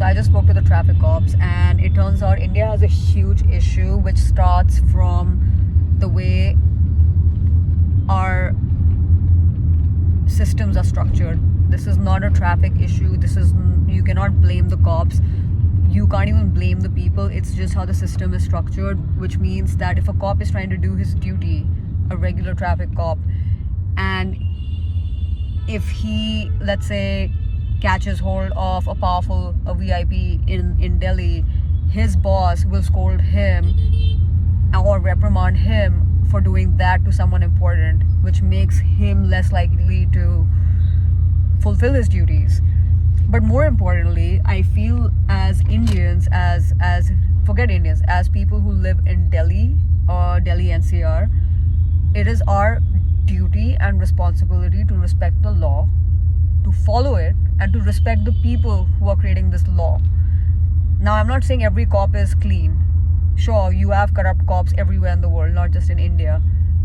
So I just spoke to the traffic cops, and it turns out India has a huge issue which starts from the way our systems are structured. This is not a traffic issue. You cannot blame the cops. You can't even blame the people. It's just how the system is structured, which means that if a cop is trying to do his duty, a regular traffic cop, and if he, let's say, catches hold of a VIP in Delhi, his boss will scold him or reprimand him for doing that to someone important, which makes him less likely to fulfill his duties. But more importantly, I feel as Indians, as forget Indians, as people who live in Delhi or Delhi NCR, it is our duty and responsibility to respect the law, to follow it, and to respect the people who are creating this law. Now, I'm not saying every cop is clean. Sure, you have corrupt cops everywhere in the world, not just in India.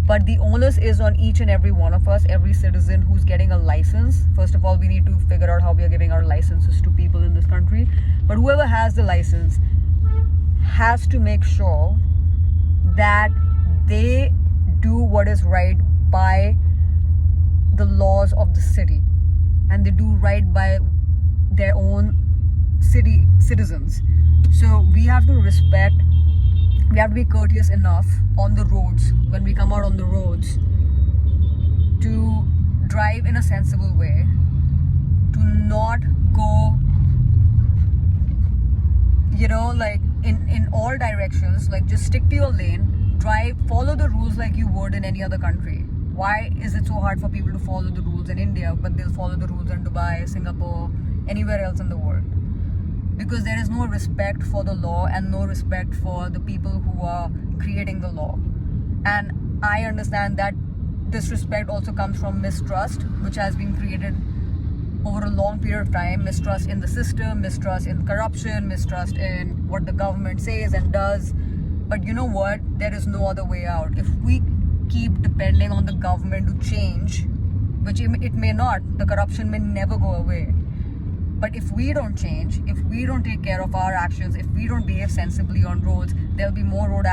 But the onus is on each and every one of us, every citizen who's getting a license. First of all, we need to figure out how we are giving our licenses to people in this country. But whoever has the license has to make sure that they do what is right by the laws of the city, and they do right by their own city citizens. So we have to be courteous enough on the roads, when we come out on the roads, to drive in a sensible way, to not go, like in all directions. Like, just stick to your lane, drive, follow the rules like you would in any other country. Why is it so hard for people to follow the rules in India, but they'll follow the rules in Dubai, Singapore, anywhere else in the world? Because there is no respect for the law and no respect for the people who are creating the law. And I understand that disrespect also comes from mistrust, which has been created over a long period of time. Mistrust in the system, mistrust in corruption, mistrust in what the government says and does. But you know what? There is no other way out. If we keep depending on the government to change, which it may not, the corruption may never go away. But if we don't change, if we don't take care of our actions, if we don't behave sensibly on roads, there'll be more road